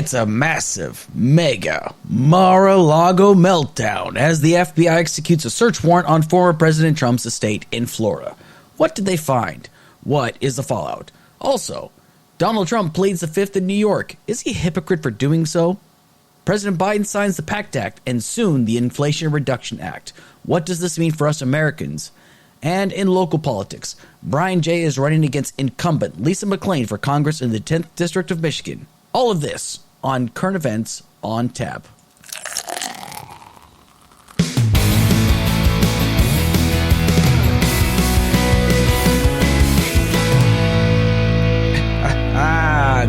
It's a massive, mega Mar-A-Lago meltdown as the FBI executes a search warrant on former President Trump's estate in Florida. What did they find? What is the fallout? Also, Donald Trump pleads the Fifth in New York. Is he a hypocrite for doing so? President Biden signs the Pact Act and soon the Inflation Reduction Act. What does this mean for us Americans? And in local politics, Jaye is running against incumbent Lisa McClain for Congress in the 10th District of Michigan. All of this on Current Events on Tap.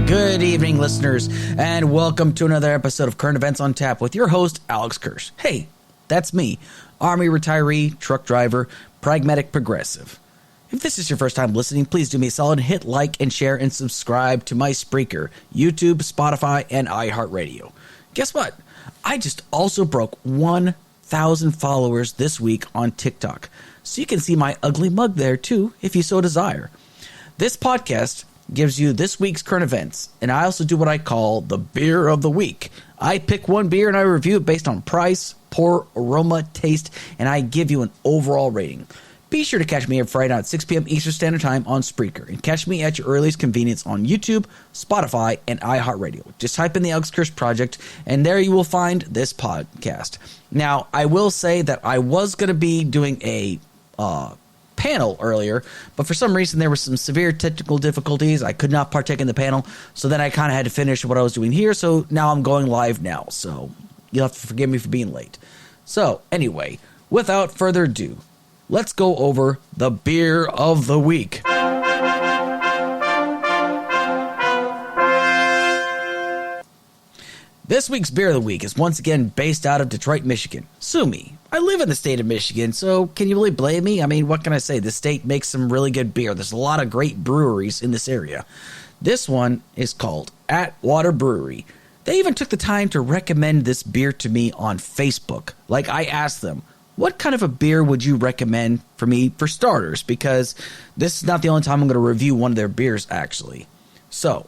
Good evening, listeners, and welcome to another episode of Current Events on Tap with your host, Alex Kirsch. Hey, that's me, Army retiree, truck driver, pragmatic progressive. If this is your first time listening, please do me a solid and hit like and share and subscribe to my Spreaker, YouTube, Spotify, and iHeartRadio. Guess what? I just also broke 1,000 followers this week on TikTok, so you can see my ugly mug there too if you so desire. This podcast gives you this week's current events, and I also do what I call the beer of the week. I pick one beer and I review it based on price, pour, aroma, taste, and I give you an overall rating. Be sure to catch me every Friday night at 6 p.m. Eastern Standard Time on Spreaker, and catch me at your earliest convenience on YouTube, Spotify, and iHeartRadio. Just type in the Alex Kirsch Project, and there you will find this podcast. Now, I will say that I was going to be doing a panel earlier, but for some reason there were some severe technical difficulties. I could not partake in the panel, so then I kind of had to finish what I was doing here, so now I'm going live now, so you'll have to forgive me for being late. So, anyway, without further ado, let's go over the beer of the week. This week's beer of the week is once again based out of Detroit, Michigan. Sue me. I live in the state of Michigan, so can you really blame me? I mean, what can I say? The state makes some really good beer. There's a lot of great breweries in this area. This one is called Atwater Brewery. They even took the time to recommend this beer to me on Facebook. Like, I asked them, what kind of a beer would you recommend for me for starters? Because this is not the only time I'm going to review one of their beers, actually. So,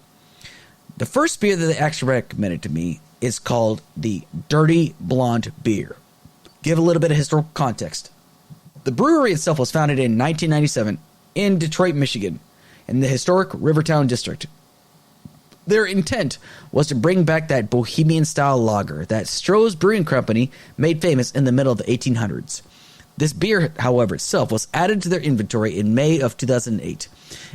the first beer that they actually recommended to me is called the Dirty Blonde Beer. Give a little bit of historical context. The brewery itself was founded in 1997 in Detroit, Michigan, in the historic Rivertown district. Their intent was to bring back that bohemian-style lager that Stroh's Brewing Company made famous in the middle of the 1800s. This beer, however, itself was added to their inventory in May of 2008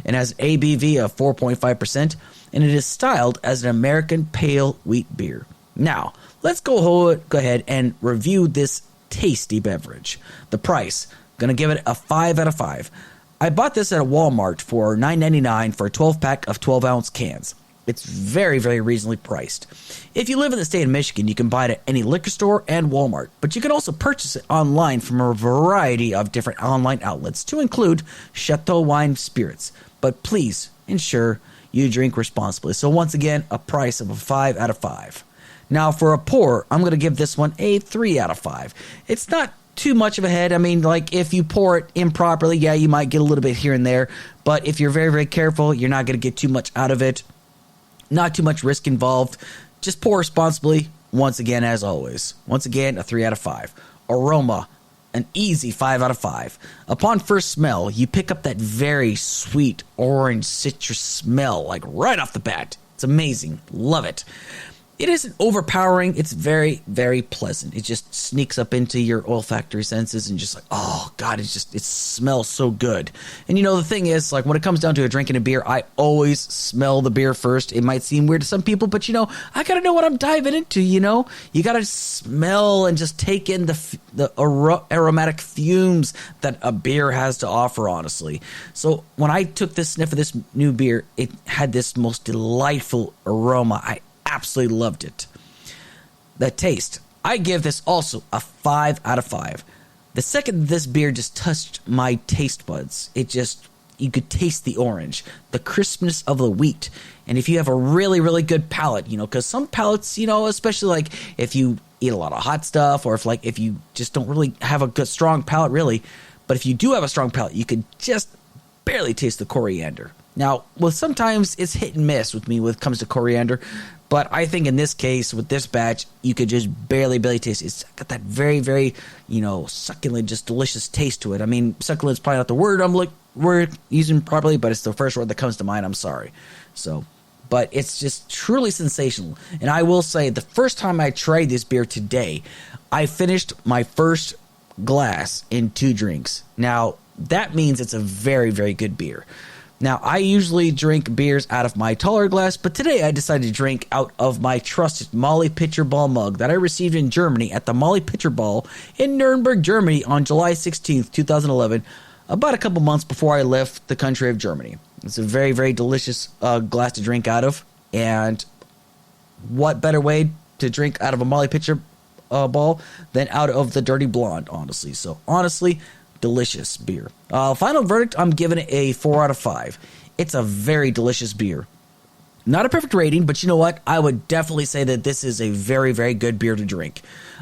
and has an ABV of 4.5%, and it is styled as an American pale wheat beer. Now, let's go ahead and review this tasty beverage. The price, going to give it a 5 out of 5. I bought this at a Walmart for $9.99 for a 12-pack of 12-ounce cans. It's very, very reasonably priced. If you live in the state of Michigan, you can buy it at any liquor store and Walmart, but you can also purchase it online from a variety of different online outlets to include Chateau Wine Spirits. But please ensure you drink responsibly. So once again, a price of a 5 out of 5. Now for a pour, I'm going to give this one a 3 out of 5. It's not too much of a head. I mean, like, if you pour it improperly, yeah, you might get a little bit here and there, but if you're very, very careful, you're not going to get too much out of it. Not too much risk involved. Just pour responsibly. Once again, as always. Once again, a 3 out of 5. Aroma, an easy 5 out of 5. Upon first smell, you pick up that very sweet orange citrus smell, like right off the bat. It's amazing. Love it. It isn't overpowering. It's very, very pleasant. It just sneaks up into your olfactory senses and just like, oh, God, it smells so good. And, you know, the thing is, like, when it comes down to drinking a beer, I always smell the beer first. It might seem weird to some people, but, you know, I got to know what I'm diving into, you know? You got to smell and just take in the aromatic fumes that a beer has to offer, honestly. So when I took this sniff of this new beer, it had this most delightful aroma. I absolutely loved it. The taste, I give this also a 5 out of 5. The second this beer just touched my taste buds, you could taste the orange, the crispness of the wheat. And if you have a really, really good palate, you know, because some palates, you know, especially like if you eat a lot of hot stuff, or if you just don't really have a good, strong palate, really. But if you do have a strong palate, you can just barely taste the coriander. Now, well, sometimes it's hit and miss with me when it comes to coriander. But I think in this case, with this batch, you could just barely taste it. It's got that very, very, succulent, just delicious taste to it. I mean, succulent's probably not the word we're using properly, but it's the first word that comes to mind. I'm sorry. But it's just truly sensational. And I will say, the first time I tried this beer today, I finished my first glass in 2 drinks. Now, that means it's a very, very good beer. Now, I usually drink beers out of my taller glass, but today I decided to drink out of my trusted Molly Pitcher Ball mug that I received in Germany at the Molly Pitcher Ball in Nuremberg, Germany on July 16th, 2011, about a couple months before I left the country of Germany. It's a very, very delicious glass to drink out of, and what better way to drink out of a Molly Pitcher Ball than out of the Dirty Blonde, honestly. So, honestly, delicious beer. Final verdict, I'm giving it a 4 out of 5. It's a very delicious beer. Not a perfect rating, but you know what? I would definitely say that this is a very, very good beer to drink.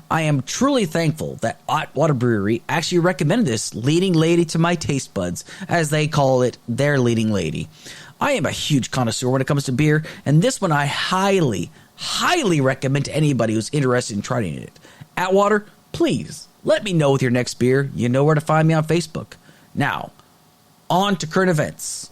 I am truly thankful that Atwater Brewery actually recommended this leading lady to my taste buds, as they call it, their leading lady. I am a huge connoisseur when it comes to beer, and this one I highly, highly recommend to anybody who's interested in trying it. Atwater, please let me know with your next beer. You know where to find me on Facebook. Now, on to current events.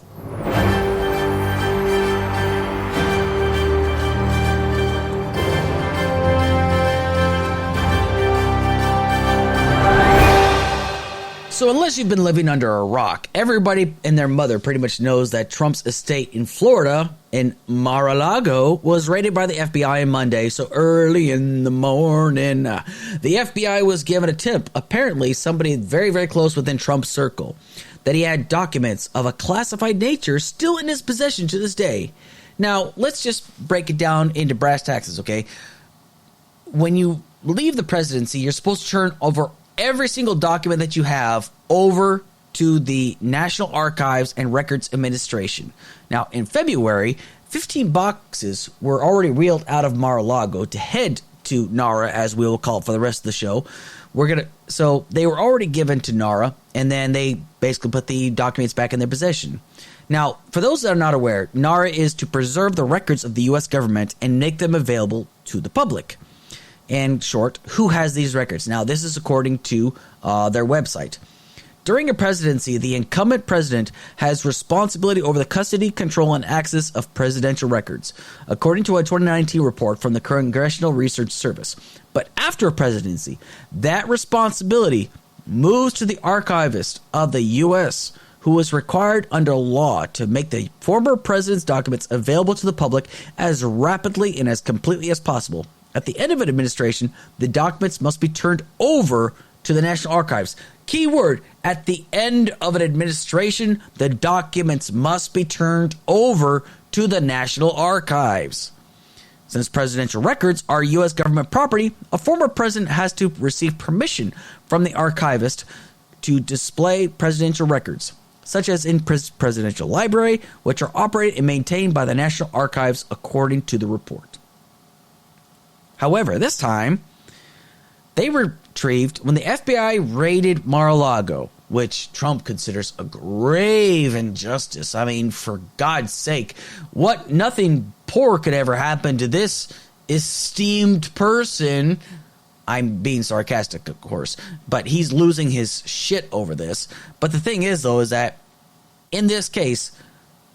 So unless you've been living under a rock, everybody and their mother pretty much knows that Trump's estate in Florida, in Mar-A-Lago, was raided by the FBI on Monday, so early in the morning. The FBI was given a tip, apparently somebody very, very close within Trump's circle, that he had documents of a classified nature still in his possession to this day. Now, let's just break it down into brass taxes, okay? When you leave the presidency, you're supposed to turn over every single document that you have over to the National Archives and Records Administration. Now, in February, 15 boxes were already wheeled out of Mar-a-Lago to head to NARA, as we will call it for the rest of the show. So they were already given to NARA, and then they basically put the documents back in their possession. Now, for those that are not aware, NARA is to preserve the records of the U.S. government and make them available to the public. In short, who has these records? Now, this is according to their website. During a presidency, the incumbent president has responsibility over the custody, control, and access of presidential records, according to a 2019 report from the Congressional Research Service. But after a presidency, that responsibility moves to the archivist of the U.S., who is required under law to make the former president's documents available to the public as rapidly and as completely as possible. At the end of an administration, the documents must be turned over to the National Archives. Key word, at the end of an administration, the documents must be turned over to the National Archives. Since presidential records are U.S. government property, a former president has to receive permission from the archivist to display presidential records, such as in presidential library, which are operated and maintained by the National Archives, according to the report. However, this time, they were retrieved when the FBI raided Mar-a-Lago, which Trump considers a grave injustice. I mean, for God's sake, nothing poor could ever happen to this esteemed person. I'm being sarcastic, of course, but he's losing his shit over this. But the thing is, though, is that in this case,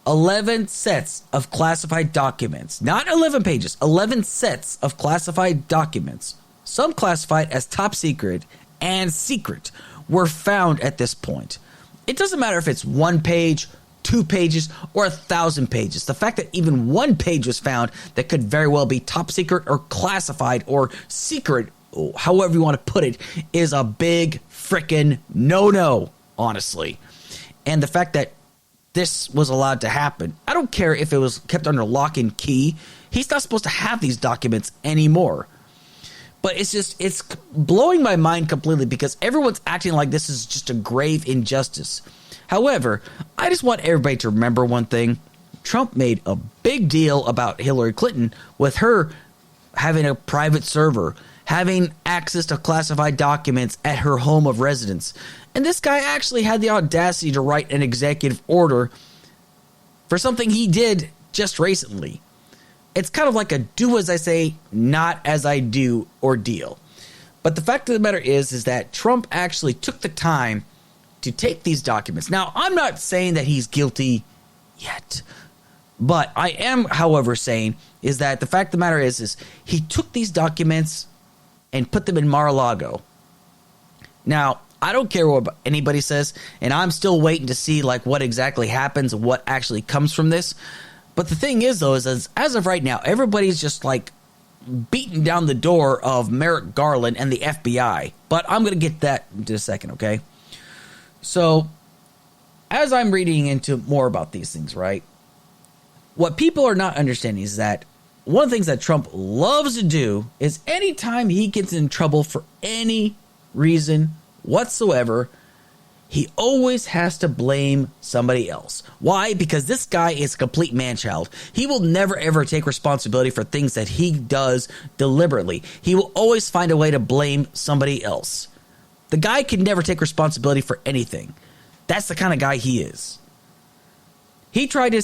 11 sets of classified documents, not 11 pages, 11 sets of classified documents, some classified as top secret and secret, were found at this point. It doesn't matter if it's 1 page, 2 pages, or 1,000 pages. The fact that even 1 page was found that could very well be top secret or classified or secret, however you want to put it, is a big frickin' no-no, honestly. And the fact that this was allowed to happen, I don't care if it was kept under lock and key. He's not supposed to have these documents anymore. But it's blowing my mind completely because everyone's acting like this is just a grave injustice. However, I just want everybody to remember one thing. Trump made a big deal about Hillary Clinton with her having a private server, having access to classified documents at her home of residence. And this guy actually had the audacity to write an executive order for something he did just recently. it's kind of like a do as I say, not as I do ordeal. But the fact of the matter is that Trump actually took the time to take these documents. Now, I'm not saying that he's guilty yet, but I am, however, saying is that the fact of the matter is he took these documents and put them in Mar-a-Lago. Now, I don't care what anybody says, and I'm still waiting to see like what exactly happens and what actually comes from this. But the thing is, though, is as of right now, everybody's just like beating down the door of Merrick Garland and the FBI. But I'm going to get that in a second, okay? So, as I'm reading into more about these things, right, what people are not understanding is that one of the things that Trump loves to do is anytime he gets in trouble for any reason whatsoever, he always has to blame somebody else. Why? Because this guy is a complete man-child. He will never, ever take responsibility for things that he does deliberately. He will always find a way to blame somebody else. The guy can never take responsibility for anything. That's the kind of guy he is. He tried to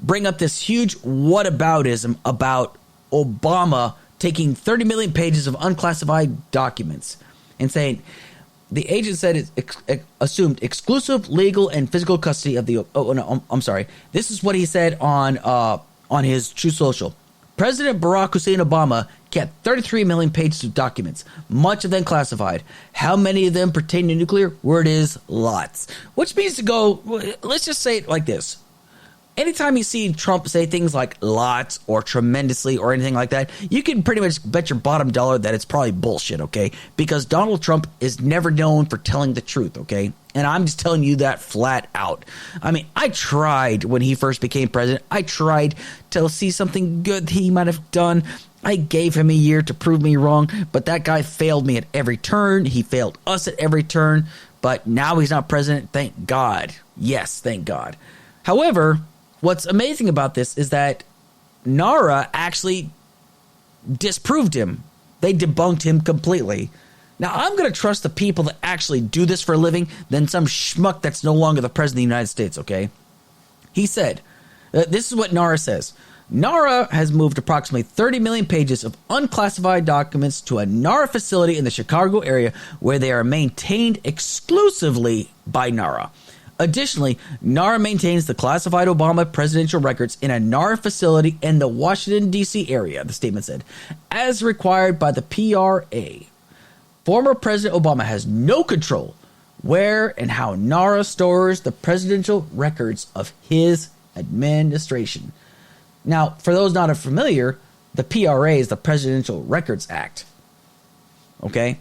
bring up this huge whataboutism about Obama taking 30 million pages of unclassified documents and saying the agent said it assumed exclusive legal and physical custody of the. Oh no, I'm sorry. This is what he said on his True Social. President Barack Hussein Obama kept 33 million pages of documents, much of them classified. How many of them pertain to nuclear? Word is lots. Which means to go. Let's just say it like this. Anytime you see Trump say things like lots or tremendously or anything like that, you can pretty much bet your bottom dollar that it's probably bullshit, okay? Because Donald Trump is never known for telling the truth, okay? And I'm just telling you that flat out. I mean, I tried when he first became president. I tried to see something good he might have done. I gave him a year to prove me wrong, but that guy failed me at every turn. He failed us at every turn. But now he's not president. Thank God. Yes, thank God. However, what's amazing about this is that NARA actually disproved him. They debunked him completely. Now, I'm going to trust the people that actually do this for a living than some schmuck that's no longer the president of the United States, okay? He said, this is what NARA says. NARA has moved approximately 30 million pages of unclassified documents to a NARA facility in the Chicago area where they are maintained exclusively by NARA. Additionally, NARA maintains the classified Obama presidential records in a NARA facility in the Washington, D.C. area, the statement said, as required by the PRA. Former President Obama has no control where and how NARA stores the presidential records of his administration. Now, for those not familiar, the PRA is the Presidential Records Act. Okay?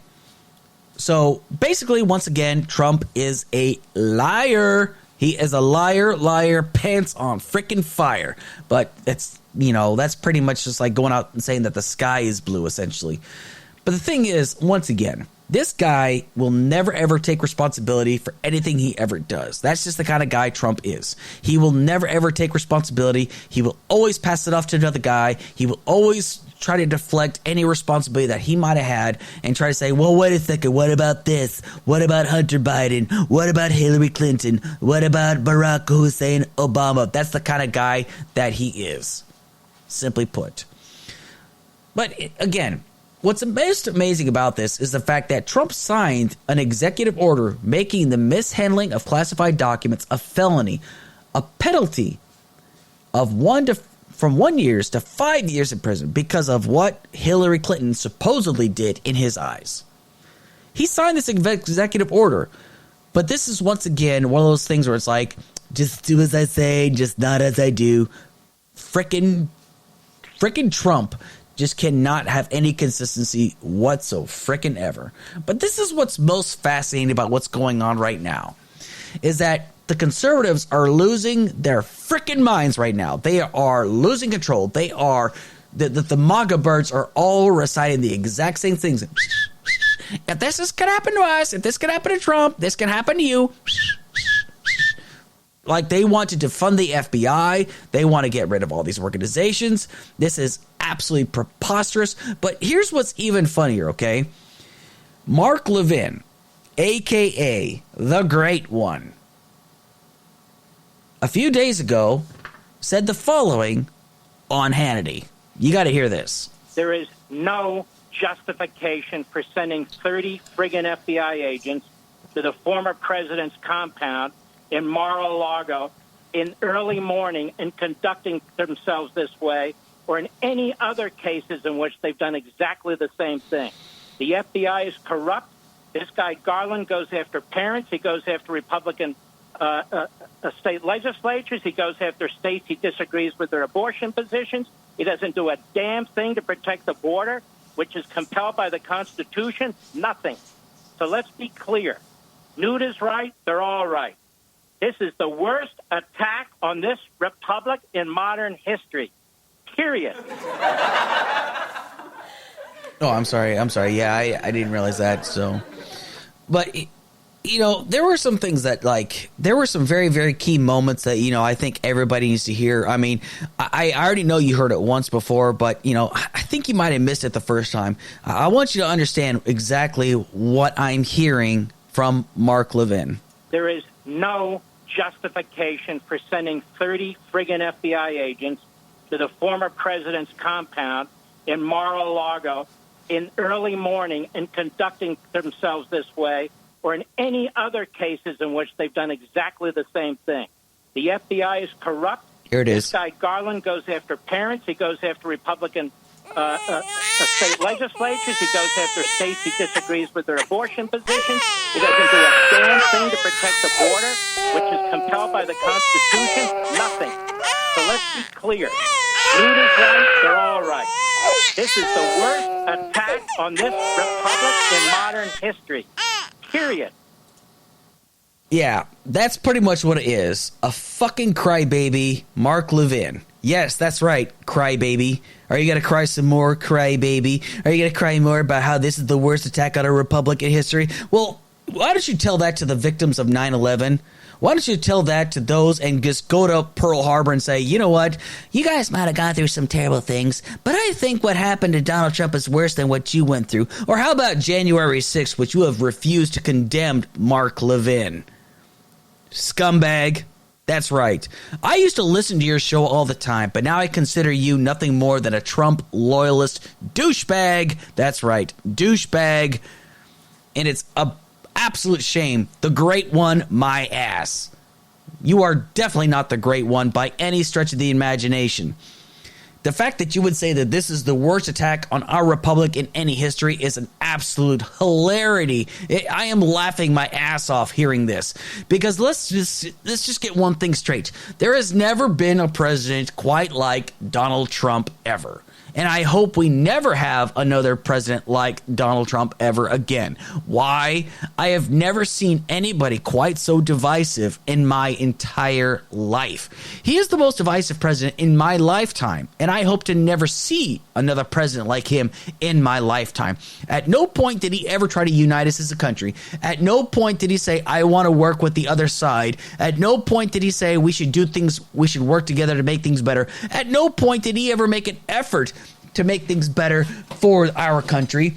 So basically, once again, Trump is a liar. He is a liar, pants on freaking fire. But it's, that's pretty much just like going out and saying that the sky is blue, essentially. But the thing is, once again, this guy will never, ever take responsibility for anything he ever does. That's just the kind of guy Trump is. He will never, ever take responsibility. He will always pass it off to another guy. He will always try to deflect any responsibility that he might have had and try to say, well, wait a second, what about this? What about Hunter Biden? What about Hillary Clinton? What about Barack Hussein Obama? That's the kind of guy that he is, simply put. But again, what's most amazing about this is the fact that Trump signed an executive order making the mishandling of classified documents a felony, a penalty of from 1 year to 5 years in prison because of what Hillary Clinton supposedly did in his eyes. He signed this executive order, but this is once again one of those things where it's like, just do as I say, just not as I do. Frickin' Trump just cannot have any consistency whatsoever. But this is what's most fascinating about what's going on right now, is that the conservatives are losing their freaking minds right now. They are losing control. They are, the MAGA birds are all reciting the exact same things. If this could happen to us, if this could happen to Trump, this can happen to you. Like, they want to defund the FBI. They want to get rid of all these organizations. This is absolutely preposterous. But here's what's even funnier, okay? Mark Levin, a.k.a. the Great One, a few days ago said the following on Hannity. You got to hear this. There is no justification for sending 30 friggin' FBI agents to the former president's compound in Mar-A-Lago in early morning and conducting themselves this way, or in any other cases in which they've done exactly the same thing. The FBI is corrupt. This guy Garland goes after parents. He goes after Republican state legislatures. He goes after states he disagrees with their abortion positions. He doesn't do a damn thing to protect the border, which is compelled by the Constitution. Nothing. So let's be clear. Newt is right. They're all right. This is the worst attack on this republic in modern history. Period. Oh, I'm sorry. Yeah, I didn't realize that. So, but there were some things that, like, there were some very, very key moments that, I think everybody needs to hear. I mean, I already know you heard it once before, but, I think you might have missed it the first time. I want you to understand exactly what I'm hearing from Mark Levin. There is no justification for sending 30 friggin' FBI agents to the former president's compound in Mar-A-Lago in early morning and conducting themselves this way, or in any other cases in which they've done exactly the same thing. The FBI is corrupt. Here it is. This guy Garland goes after parents. He goes after Republican state legislatures. He goes after states he disagrees with their abortion positions. He doesn't do a damn thing to protect the border, which is compelled by the Constitution. Nothing. So let's be clear. Newt is right. They're all right. This is the worst attack on this republic in modern history. Period. Yeah, that's pretty much what it is. A fucking crybaby, Mark Levin. Yes, that's right, crybaby. Are you going to cry some more, crybaby? Are you going to cry more about how this is the worst attack on a republic in history? Well, why don't you tell that to the victims of 9/11? Why don't you tell that to those and just go to Pearl Harbor and say, you know what, you guys might have gone through some terrible things, but I think what happened to Donald Trump is worse than what you went through. Or how about January 6th, which you have refused to condemn, Mark Levin? Scumbag. That's right. I used to listen to your show all the time, but now I consider you nothing more than a Trump loyalist douchebag. That's right, douchebag. And it's a absolute shame. The great one, my ass. You are definitely not the great one by any stretch of the imagination. The fact that you would say that this is the worst attack on our republic in any history is an absolute hilarity. I am laughing my ass off hearing this, because let's just get one thing straight. There has never been a president quite like Donald Trump ever. And I hope we never have another president like Donald Trump ever again. Why? I have never seen anybody quite so divisive in my entire life. He is the most divisive president in my lifetime, and I hope to never see another president like him in my lifetime. At no point did he ever try to unite us as a country. At no point did he say, I want to work with the other side. At no point did he say we should do things, we should work together to make things better. At no point did he ever make an effort to make things better for our country.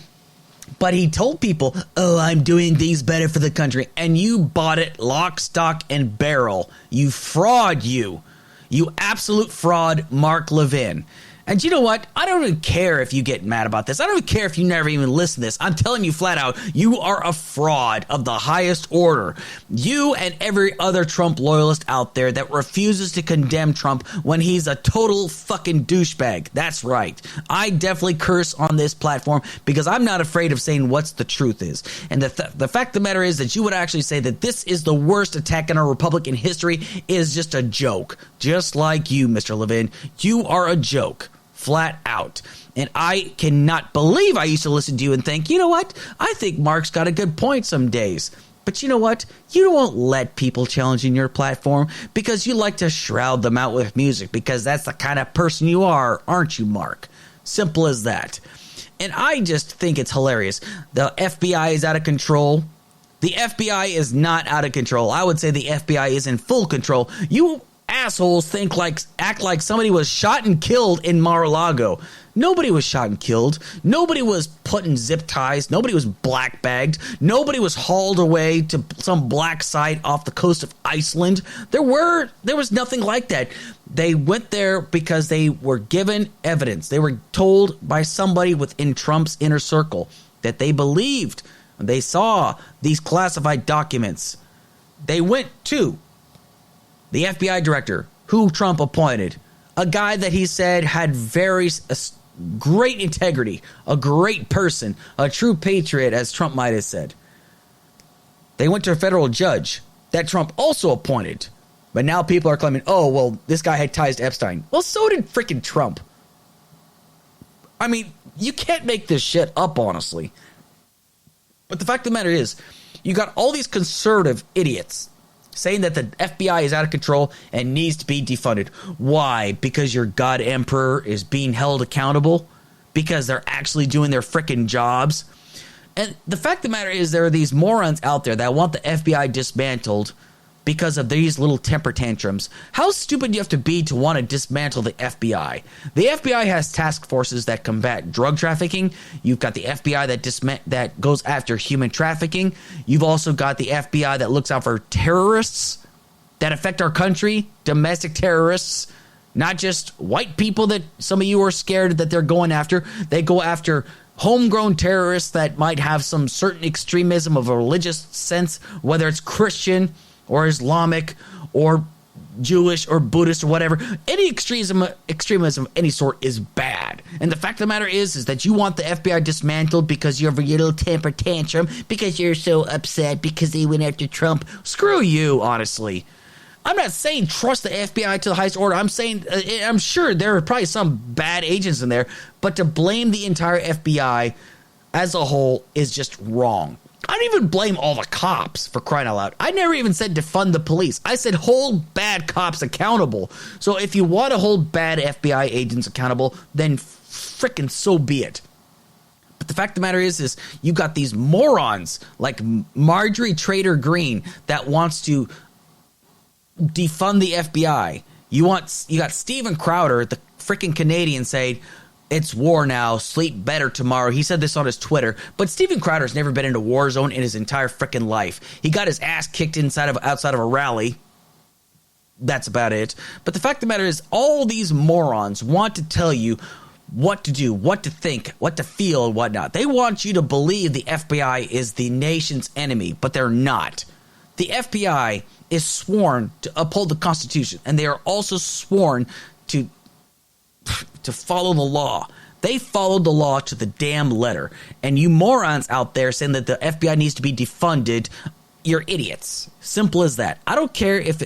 But he told people, oh, I'm doing things better for the country. And you bought it lock, stock, and barrel. You fraud, you. You absolute fraud, Mark Levin. And you know what? I don't even care if you get mad about this. I don't even care if you never even listen to this. I'm telling you flat out, you are a fraud of the highest order. You and every other Trump loyalist out there that refuses to condemn Trump when he's a total fucking douchebag. That's right. I definitely curse on this platform because I'm not afraid of saying what's the truth is. And the fact of the matter is that you would actually say that this is the worst attack on our republic in history is just a joke. Just like you, Mr. Levin. You are a joke. Flat out. And I cannot believe I used to listen to you and think, you know what? I think Mark's got a good point some days. But you know what? You won't let people challenging your platform because you like to shroud them out with music because that's the kind of person you are, aren't you, Mark? Simple as that. And I just think it's hilarious. The FBI is out of control. The FBI is not out of control. I would say the FBI is in full control. You assholes act like somebody was shot and killed in Mar-A-Lago. Nobody was shot and killed. Nobody was put in zip ties. Nobody was black bagged. Nobody was hauled away to some black site off the coast of Iceland. There was nothing like that. They went there because they were given evidence. They were told by somebody within Trump's inner circle that they believed. They saw these classified documents. They went to the FBI director who Trump appointed, a guy that he said had very great integrity, a great person, a true patriot, as Trump might have said. They went to a federal judge that Trump also appointed. But now people are claiming, oh, well, this guy had ties to Epstein. Well, so did freaking Trump. I mean, you can't make this shit up, honestly. But the fact of the matter is, you got all these conservative idiots saying that the FBI is out of control and needs to be defunded. Why? Because your god emperor is being held accountable? Because they're actually doing their frickin' jobs? And the fact of the matter is, there are these morons out there that want the FBI dismantled because of these little temper tantrums. How stupid do you have to be to want to dismantle the FBI? The FBI has task forces that combat drug trafficking. You've got the FBI that goes after human trafficking. You've also got the FBI that looks out for terrorists that affect our country, domestic terrorists, not just white people that some of you are scared that they're going after. They go after homegrown terrorists that might have some certain extremism of a religious sense, whether it's Christian or Islamic or Jewish or Buddhist or whatever. Any extremism of any sort is bad. And the fact of the matter is that you want the FBI dismantled because you have a little temper tantrum, because you're so upset because they went after Trump. Screw you, honestly. I'm not saying trust the FBI to the highest order. I'm saying, I'm sure there are probably some bad agents in there, but to blame the entire FBI as a whole is just wrong. I don't even blame all the cops, for crying out loud. I never even said defund the police. I said hold bad cops accountable. So if you want to hold bad FBI agents accountable, then frickin' so be it. But the fact of the matter is you got these morons like Marjorie Taylor Greene that wants to defund the FBI. You got Steven Crowder, the freaking Canadian, saying it's war now, sleep better tomorrow. He said this on his Twitter, but Steven Crowder's never been in a war zone in his entire freaking life. He got his ass kicked outside of a rally. That's about it. But the fact of the matter is, all these morons want to tell you what to do, what to think, what to feel, and whatnot. They want you to believe the FBI is the nation's enemy, but they're not. The FBI is sworn to uphold the Constitution, and they are also sworn to follow the law. They followed the law to the damn letter. And you morons out there saying that the FBI needs to be defunded, you're idiots. Simple as that. I don't care if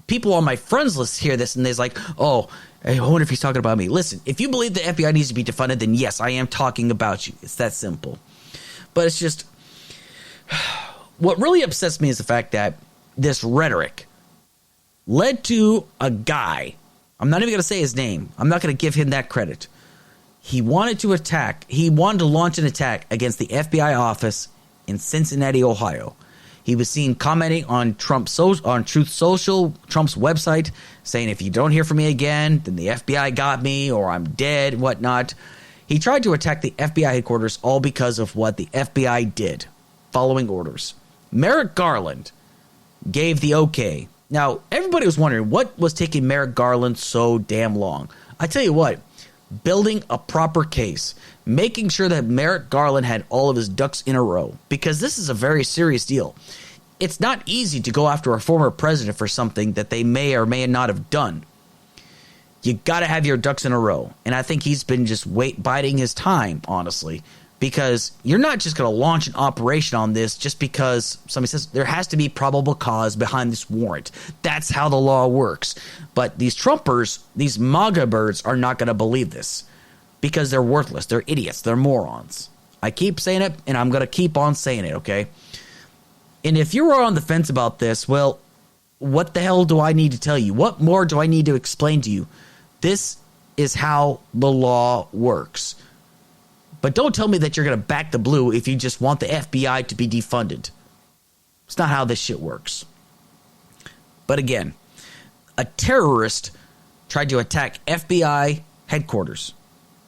people on my friends list hear this and they're like, oh, I wonder if he's talking about me. Listen, if you believe the FBI needs to be defunded, then yes, I am talking about you. It's that simple. But it's just, what really upsets me is the fact that this rhetoric led to a guy. I'm not even going to say his name. I'm not going to give him that credit. He wanted to launch an attack against the FBI office in Cincinnati, Ohio. He was seen commenting on Truth Social, Trump's website, saying, if you don't hear from me again, then the FBI got me, or I'm dead, whatnot. He tried to attack the FBI headquarters, all because of what the FBI did, following orders. Merrick Garland gave the okay. Now, everybody was wondering what was taking Merrick Garland so damn long. I tell you what, building a proper case, making sure that Merrick Garland had all of his ducks in a row, because this is a very serious deal. It's not easy to go after a former president for something that they may or may not have done. You got to have your ducks in a row, and I think he's been just biding his time, honestly. Because you're not just going to launch an operation on this just because somebody says there has to be probable cause behind this warrant. That's how the law works. But these Trumpers, these MAGA birds, are not going to believe this because they're worthless. They're idiots. They're morons. I keep saying it, and I'm going to keep on saying it, okay? And if you are on the fence about this, well, what the hell do I need to tell you? What more do I need to explain to you? This is how the law works. But don't tell me that you're going to back the blue if you just want the FBI to be defunded. It's not how this shit works. But again, a terrorist tried to attack FBI headquarters,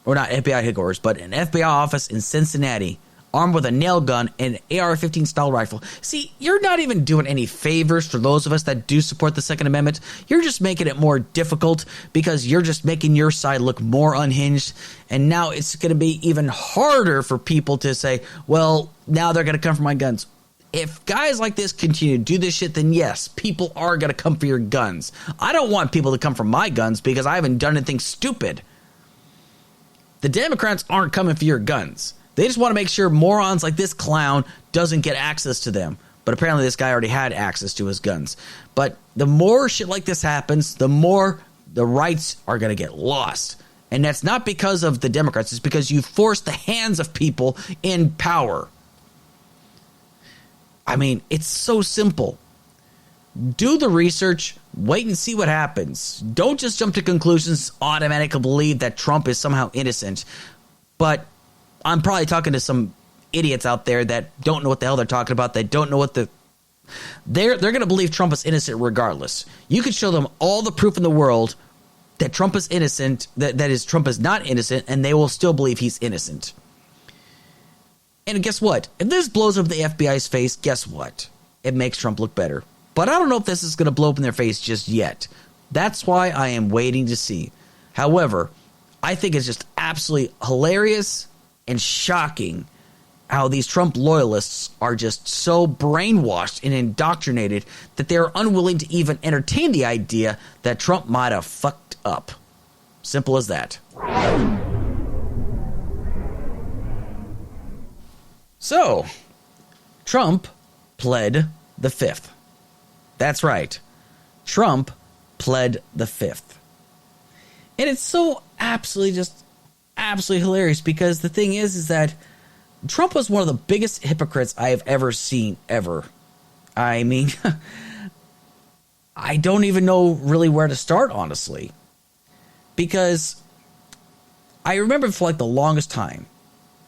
or not FBI headquarters, but an FBI office in Cincinnati, armed with a nail gun and an AR-15 style rifle. See, you're not even doing any favors for those of us that do support the Second Amendment. You're just making it more difficult because you're just making your side look more unhinged. And now it's going to be even harder for people to say, well, now they're going to come for my guns. If guys like this continue to do this shit, then yes, people are going to come for your guns. I don't want people to come for my guns because I haven't done anything stupid. The Democrats aren't coming for your guns. They just want to make sure morons like this clown doesn't get access to them. But apparently this guy already had access to his guns. But the more shit like this happens, the more the rights are going to get lost. And that's not because of the Democrats. It's because you force the hands of people in power. I mean, it's so simple. Do the research. Wait and see what happens. Don't just jump to conclusions, automatically believe that Trump is somehow innocent. But I'm probably talking to some idiots out there that don't know what the hell they're talking about. They don't know what they're going to believe Trump is innocent regardless. You could show them all the proof in the world that Trump is innocent, that is Trump is not innocent, and they will still believe he's innocent. And guess what? If this blows up the FBI's face, guess what? It makes Trump look better. But I don't know if this is going to blow up in their face just yet. That's why I am waiting to see. However, I think it's just absolutely hilarious and shocking how these Trump loyalists are just so brainwashed and indoctrinated that they're unwilling to even entertain the idea that Trump might have fucked up. Simple as that. So, Trump pled the Fifth. That's right. Trump pled the Fifth. And it's so absolutely hilarious because the thing is that Trump was one of the biggest hypocrites I have ever seen, ever. I mean, I don't even know really where to start, honestly. Because I remember for like the longest time,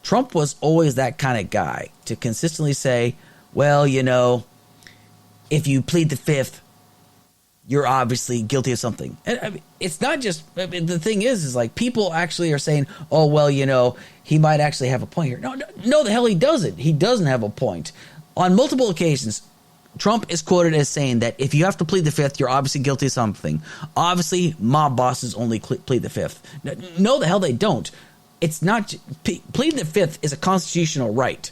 Trump was always that kind of guy to consistently say, well, you know, if you plead the Fifth, you're obviously guilty of something. And I mean, it's not just, I mean, the thing is like people actually are saying, oh, well, you know, he might actually have a point here. No, the hell he doesn't. He doesn't have a point. On multiple occasions, Trump is quoted as saying that if you have to plead the Fifth, you're obviously guilty of something. Obviously, mob bosses only plead the Fifth. No, the hell they don't. It's not, pleading the Fifth is a constitutional right.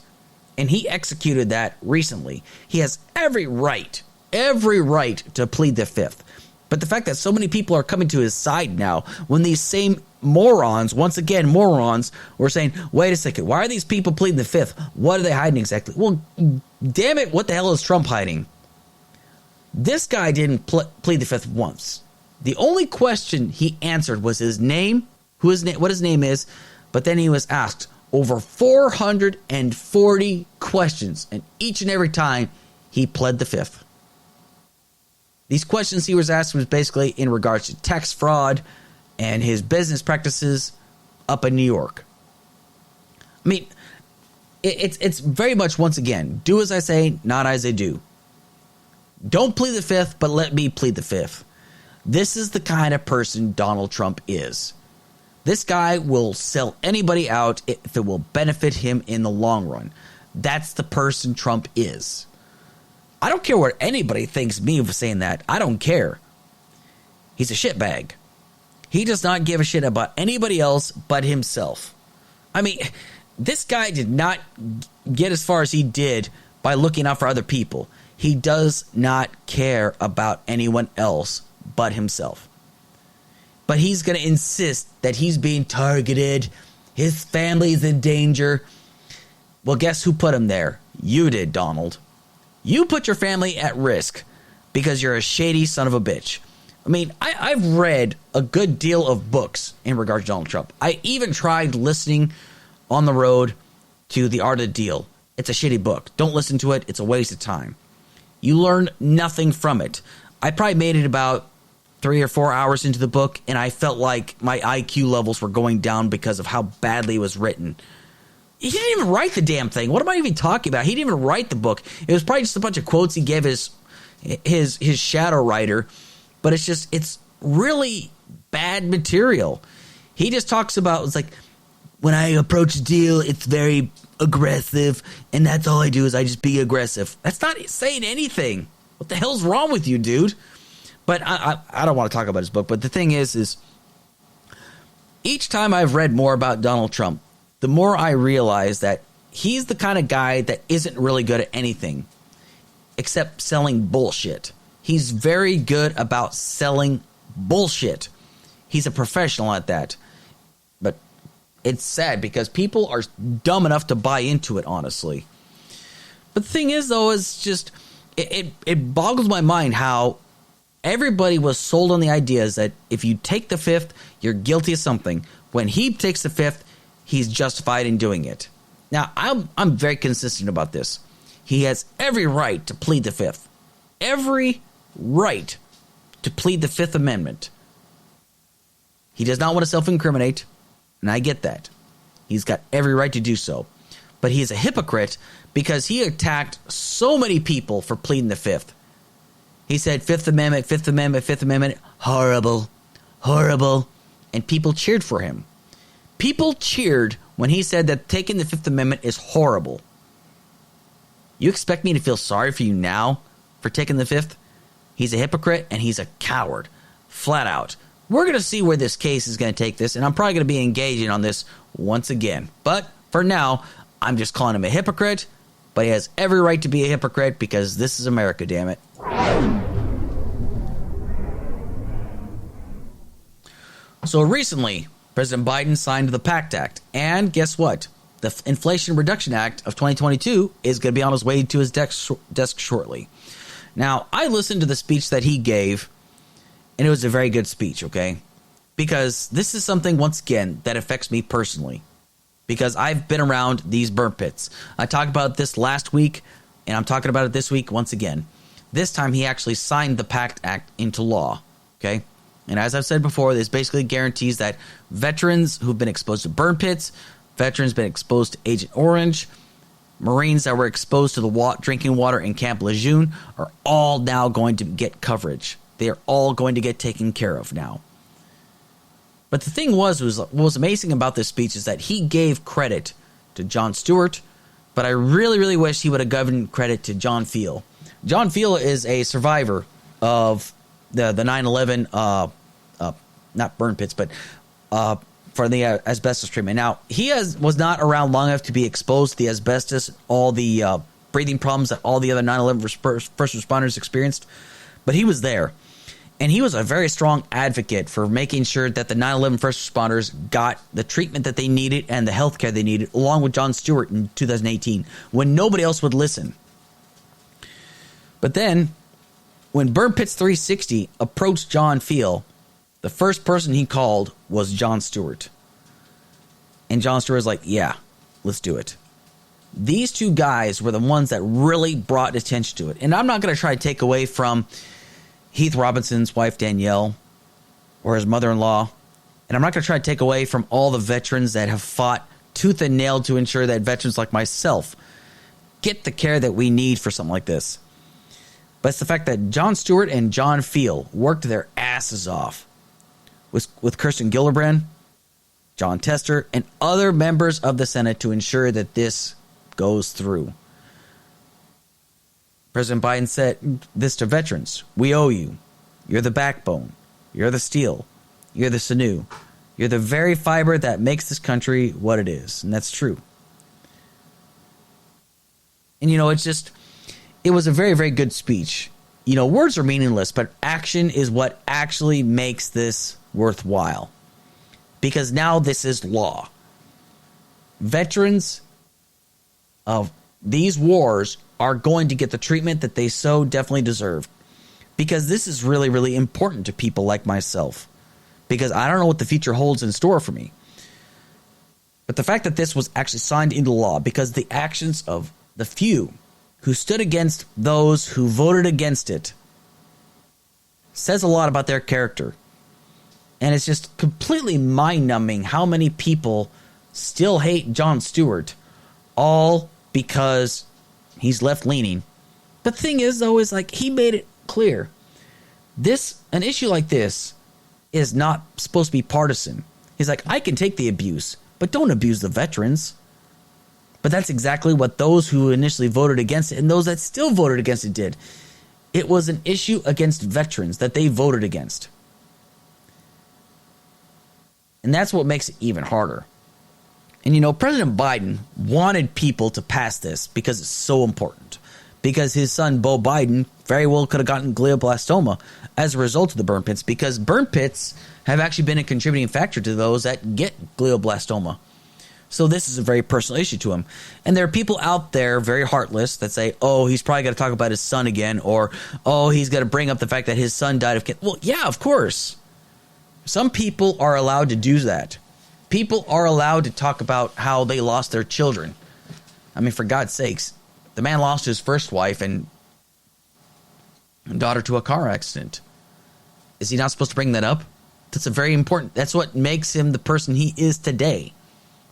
And he executed that recently. He has every right to plead the Fifth. But the fact that so many people are coming to his side now, when these same morons, once again morons, were saying, wait a second, why are these people pleading the Fifth? What are they hiding exactly? Well, damn it, what the hell is Trump hiding? This guy didn't plead the Fifth once. The only question he answered was his name, what his name is, but then he was asked over 440 questions, and each and every time he pled the Fifth. These questions he was asked was basically in regards to tax fraud and his business practices up in New York. I mean, it's very much, once again, do as I say, not as I do. Don't plead the Fifth, but let me plead the Fifth. This is the kind of person Donald Trump is. This guy will sell anybody out if it will benefit him in the long run. That's the person Trump is. I don't care what anybody thinks me for saying that. I don't care. He's a shitbag. He does not give a shit about anybody else but himself. I mean, this guy did not get as far as he did by looking out for other people. He does not care about anyone else but himself. But he's going to insist that he's being targeted. His family's in danger. Well, guess who put him there? You did, Donald. You put your family at risk because you're a shady son of a bitch. I mean, I've read a good deal of books in regards to Donald Trump. I even tried listening on the road to The Art of the Deal. It's a shitty book. Don't listen to it. It's a waste of time. You learn nothing from it. I probably made it about 3 or 4 hours into the book, and I felt like my IQ levels were going down because of how badly it was written. He didn't even write the damn thing. What am I even talking about? He didn't even write the book. It was probably just a bunch of quotes he gave his shadow writer, but it's really bad material. He just talks about, it's like, when I approach a deal, it's very aggressive, and that's all I do is I just be aggressive. That's not saying anything. What the hell's wrong with you, dude? But I don't want to talk about his book, but the thing is each time I've read more about Donald Trump, the more I realize that he's the kind of guy that isn't really good at anything except selling bullshit. He's very good about selling bullshit. He's a professional at that. But it's sad because people are dumb enough to buy into it, honestly. But the thing is, though, is just it boggles my mind how everybody was sold on the ideas that if you take the fifth, you're guilty of something. When he takes the fifth, he's justified in doing it. Now, I'm very consistent about this. He has every right to plead the fifth. Every right to plead the Fifth Amendment. He does not want to self-incriminate, and I get that. He's got every right to do so. But he is a hypocrite because he attacked so many people for pleading the fifth. He said, Fifth Amendment, Fifth Amendment, Fifth Amendment, horrible, horrible. And people cheered for him. People cheered when he said that taking the Fifth Amendment is horrible. You expect me to feel sorry for you now for taking the fifth? He's a hypocrite and he's a coward. Flat out. We're going to see where this case is going to take this, and I'm probably going to be engaging on this once again. But for now, I'm just calling him a hypocrite, but he has every right to be a hypocrite because this is America, damn it. So recently, President Biden signed the Pact Act, and guess what? The Inflation Reduction Act of 2022 is going to be on his way to his desk shortly. Now, I listened to the speech that he gave, and it was a very good speech, okay? Because this is something, once again, that affects me personally. Because I've been around these burn pits. I talked about this last week, and I'm talking about it this week once again. This time, he actually signed the Pact Act into law, okay? And as I've said before, this basically guarantees that veterans who've been exposed to burn pits, veterans been exposed to Agent Orange, Marines that were exposed to the drinking water in Camp Lejeune are all now going to get coverage. They are all going to get taken care of now. But the thing was what was amazing about this speech is that he gave credit to Jon Stewart, but I really, really wish he would have given credit to John Field. John Field is a survivor of the 9/11, not burn pits, but for the asbestos treatment. Now, he was not around long enough to be exposed to the asbestos, all the breathing problems that all the other 9/11 first responders experienced, but he was there. And he was a very strong advocate for making sure that the 9/11 first responders got the treatment that they needed and the health care they needed, along with Jon Stewart in 2018, when nobody else would listen. But then, when Burn Pits 360 approached John Field, the first person he called was Jon Stewart. And Jon Stewart was like, yeah, let's do it. These two guys were the ones that really brought attention to it. And I'm not going to try to take away from Heath Robinson's wife, Danielle, or his mother-in-law. And I'm not going to try to take away from all the veterans that have fought tooth and nail to ensure that veterans like myself get the care that we need for something like this. But it's the fact that Jon Stewart and John Field worked their asses off with Kirsten Gillibrand, John Tester, and other members of the Senate to ensure that this goes through. President Biden said this to veterans: we owe you. You're the backbone. You're the steel. You're the sinew. You're the very fiber that makes this country what it is. And that's true. And, it was a very, very good speech. Words are meaningless, but action is what actually makes this worthwhile. Because now this is law. Veterans of these wars are going to get the treatment that they so definitely deserve. Because this is really, really important to people like myself. Because I don't know what the future holds in store for me. But the fact that this was actually signed into law, because the actions of the few who stood against those who voted against it, says a lot about their character. And it's just completely mind-numbing how many people still hate Jon Stewart, all because he's left-leaning. The thing is, though, is he made it clear. An issue like this is not supposed to be partisan. He's like, I can take the abuse, but don't abuse the veterans. But that's exactly what those who initially voted against it and those that still voted against it did. It was an issue against veterans that they voted against. And that's what makes it even harder. And you know, President Biden wanted people to pass this because it's so important. Because his son, Beau Biden, very well could have gotten glioblastoma as a result of the burn pits, because burn pits have actually been a contributing factor to those that get glioblastoma. So this is a very personal issue to him. And there are people out there, very heartless, that say, oh, he's probably going to talk about his son again, or, oh, he's going to bring up the fact that his son died of cancer. Well, yeah, of course. Some people are allowed to do that. People are allowed to talk about how they lost their children. I mean, for God's sakes, the man lost his first wife and daughter to a car accident. Is he not supposed to bring that up? That's a very important, that's what makes him the person he is today.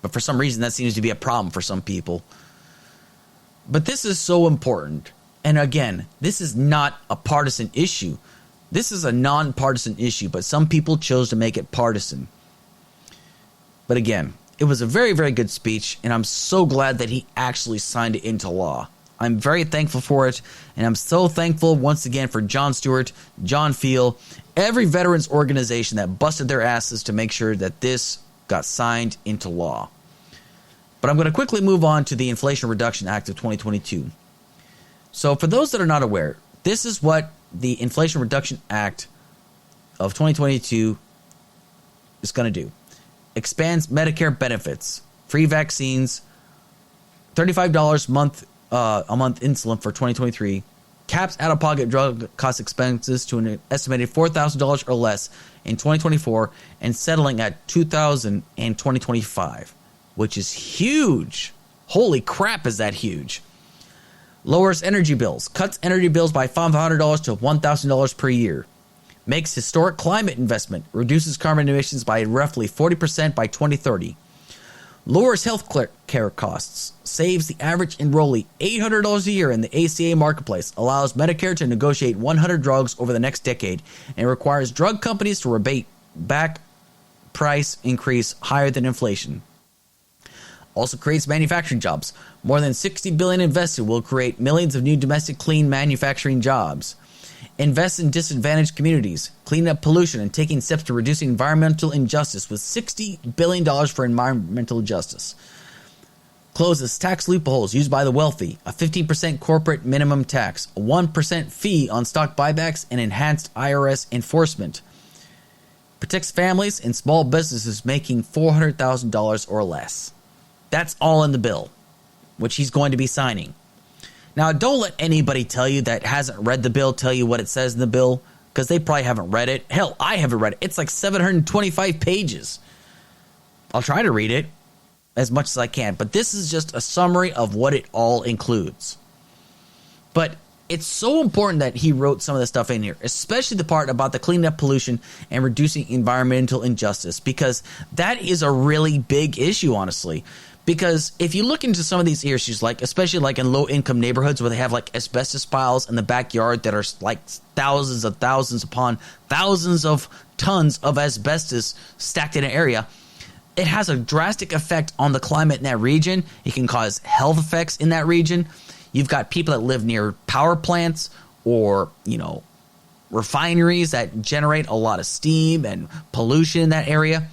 But for some reason, that seems to be a problem for some people. But this is so important. And again, this is not a partisan issue. This is a nonpartisan issue, but some people chose to make it partisan. But again, it was a very, very good speech, and I'm so glad that he actually signed it into law. I'm very thankful for it, and I'm so thankful once again for Jon Stewart, John Field, every veterans organization that busted their asses to make sure that this got signed into law. But I'm going to quickly move on to the Inflation Reduction Act of 2022. So for those that are not aware, this is what the Inflation Reduction Act of 2022 is going to do. Expands Medicare benefits, free vaccines, $35 a month insulin for 2023, caps out-of-pocket drug cost expenses to an estimated $4,000 or less in 2024, and settling at $2,000 in 2025, which is huge. Holy crap, is that huge. Lowers energy bills, cuts energy bills by $500 to $1,000 per year. Makes historic climate investment, reduces carbon emissions by roughly 40% by 2030. Lowers health care costs, saves the average enrollee $800 a year in the ACA marketplace, allows Medicare to negotiate 100 drugs over the next decade, and requires drug companies to rebate back price increase higher than inflation. Also creates manufacturing jobs. More than $60 billion invested will create millions of new domestic clean manufacturing jobs. Invests in disadvantaged communities, cleaning up pollution, and taking steps to reducing environmental injustice with $60 billion for environmental justice. Closes tax loopholes used by the wealthy, a 15% corporate minimum tax, a 1% fee on stock buybacks, and enhanced IRS enforcement. Protects families and small businesses making $400,000 or less. That's all in the bill, which he's going to be signing. Now, don't let anybody tell you that hasn't read the bill tell you what it says in the bill, because they probably haven't read it. Hell, I haven't read it. It's like 725 pages. I'll try to read it as much as I can, but this is just a summary of what it all includes. But it's so important that he wrote some of the stuff in here, especially the part about the cleaning up pollution and reducing environmental injustice, because that is a really big issue, honestly. Because if you look into some of these issues, like especially like in low-income neighborhoods where they have like asbestos piles in the backyard that are like thousands upon thousands of tons of asbestos stacked in an area, it has a drastic effect on the climate in that region. It can cause health effects in that region. You've got people that live near power plants or, you know, refineries that generate a lot of steam and pollution in that area.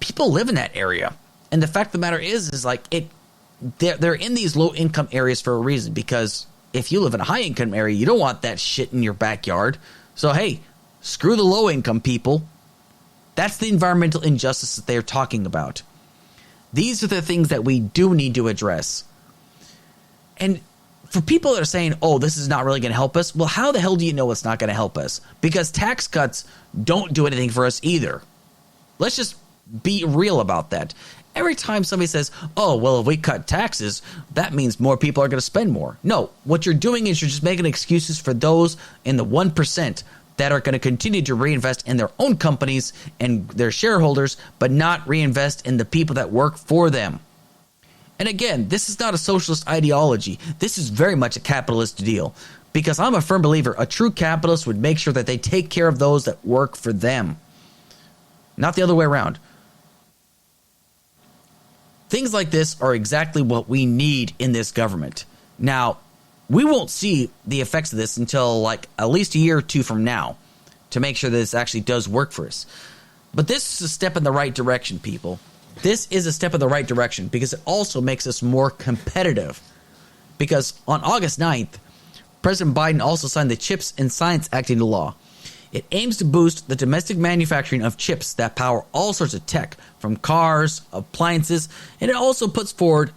People live in that area. And the fact of the matter is like they're in these low income areas for a reason, because if you live in a high income area, you don't want that shit in your backyard. So, hey, screw the low income people. That's the environmental injustice that they're talking about. These are the things that we do need to address. And for people that are saying, oh, this is not really going to help us, well, how the hell do you know it's not going to help us? Because tax cuts don't do anything for us either. Let's just be real about that. Every time somebody says, oh, well, if we cut taxes, that means more people are going to spend more. No, what you're doing is you're just making excuses for those in the 1% that are going to continue to reinvest in their own companies and their shareholders, but not reinvest in the people that work for them. And again, this is not a socialist ideology. This is very much a capitalist deal, because I'm a firm believer a true capitalist would make sure that they take care of those that work for them, not the other way around. Things like this are exactly what we need in this government. Now, we won't see the effects of this until like at least a year or two from now to make sure that this actually does work for us. But this is a step in the right direction, people. This is a step in the right direction because it also makes us more competitive. Because on August 9th, President Biden also signed the Chips and Science Act into law. It aims to boost the domestic manufacturing of chips that power all sorts of tech, from cars, appliances, and it also puts forward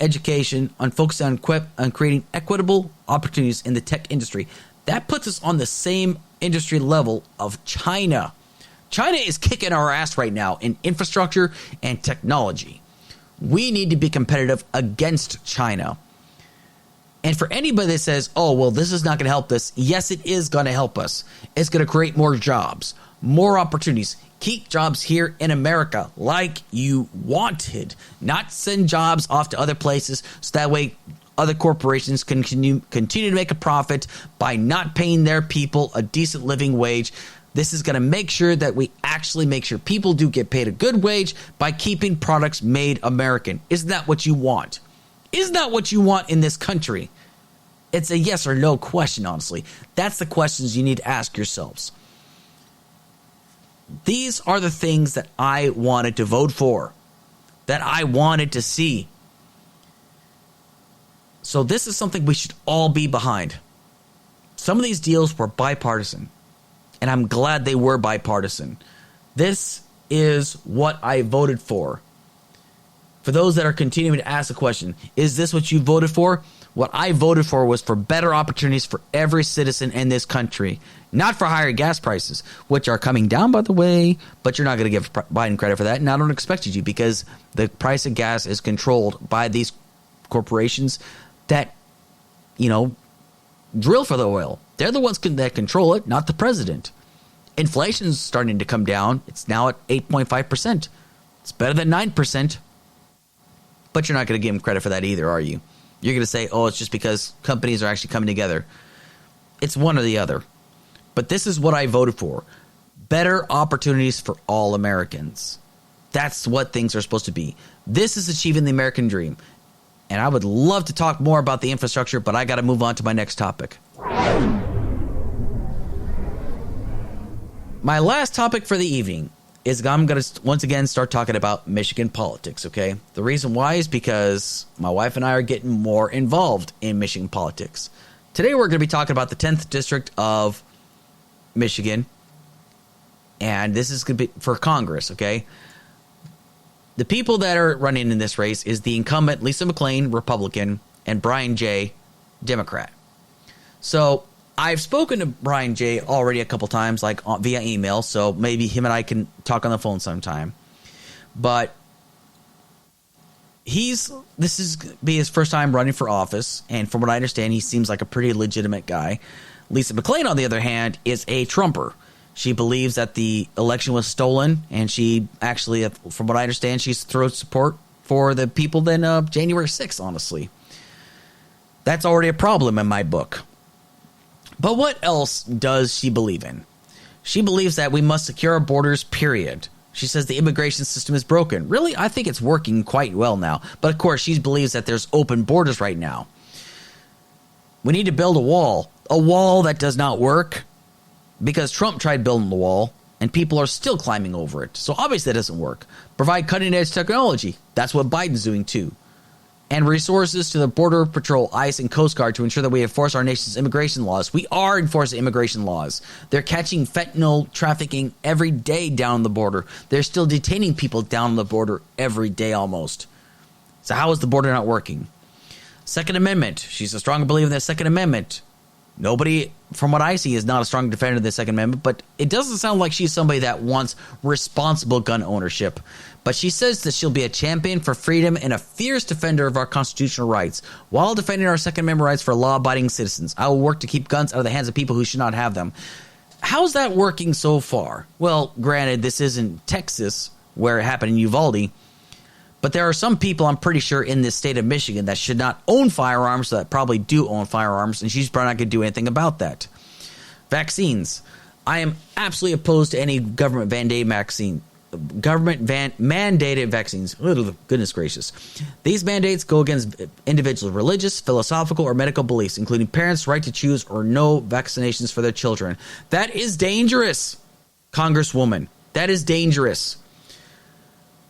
education on focusing on creating equitable opportunities in the tech industry. That puts us on the same industry level of China. China is kicking our ass right now in infrastructure and technology. We need to be competitive against China. And for anybody that says, oh, well, this is not going to help us, yes, it is going to help us. It's going to create more jobs, more opportunities. Keep jobs here in America like you wanted, not send jobs off to other places so that way other corporations can continue to make a profit by not paying their people a decent living wage. This is going to make sure that we actually make sure people do get paid a good wage by keeping products made American. Isn't that what you want? Isn't that what you want in this country? It's a yes or no question, honestly. That's the questions you need to ask yourselves. These are the things that I wanted to vote for, that I wanted to see. So this is something we should all be behind. Some of these deals were bipartisan, and I'm glad they were bipartisan. This is what I voted for. For those that are continuing to ask the question, is this what you voted for? What I voted for was for better opportunities for every citizen in this country, not for higher gas prices, which are coming down, by the way, but you're not going to give Biden credit for that, and I don't expect you to, because the price of gas is controlled by these corporations that, drill for the oil. They're the ones that control it, not the president. Inflation is starting to come down. It's now at 8.5%. It's better than 9%. But you're not going to give them credit for that either, are you? You're going to say, oh, it's just because companies are actually coming together. It's one or the other. But this is what I voted for. Better opportunities for all Americans. That's what things are supposed to be. This is achieving the American dream. And I would love to talk more about the infrastructure, but I got to move on to my next topic. My last topic for the evening is I'm going to once again start talking about Michigan politics, okay? The reason why is because my wife and I are getting more involved in Michigan politics. Today we're going to be talking about the 10th District of Michigan, and this is going to be for Congress, okay? The people that are running in this race is the incumbent Lisa McClain, Republican, and Brian Jaye, Democrat. So I've spoken to Brian Jaye already a couple times, like via email, so maybe him and I can talk on the phone sometime. But this is be his first time running for office, and from what I understand, he seems like a pretty legitimate guy. Lisa McClain, on the other hand, is a Trumper. She believes that the election was stolen, and she actually, from what I understand, she's throws support for the people than January 6th, honestly. That's already a problem in my book. But what else does she believe in? She believes that we must secure our borders, period. She says the immigration system is broken. Really, I think it's working quite well now. But of course, she believes that there's open borders right now. We need to build a wall that does not work, because Trump tried building the wall, and people are still climbing over it. So obviously that doesn't work. Provide cutting-edge technology. That's what Biden's doing too. And resources to the Border Patrol, ICE, and Coast Guard to ensure that we enforce our nation's immigration laws. We are enforcing immigration laws. They're catching fentanyl trafficking every day down the border. They're still detaining people down the border every day almost. So how is the border not working? Second Amendment. She's a strong believer in the Second Amendment. Nobody, from what I see, is not a strong defender of the Second Amendment, but it doesn't sound like she's somebody that wants responsible gun ownership. But she says that she'll be a champion for freedom and a fierce defender of our constitutional rights, while defending our Second Amendment rights for law-abiding citizens. I will work to keep guns out of the hands of people who should not have them. How's that working so far? Well, granted, this isn't Texas, where it happened in Uvalde, but there are some people, I'm pretty sure, in this state of Michigan that should not own firearms, that probably do own firearms, and she's probably not going to do anything about that. Vaccines. I am absolutely opposed to any government mandate mandated vaccines. Oh, goodness gracious. These mandates go against individuals' religious, philosophical, or medical beliefs, including parents' right to choose or no vaccinations for their children. That is dangerous, Congresswoman. That is dangerous.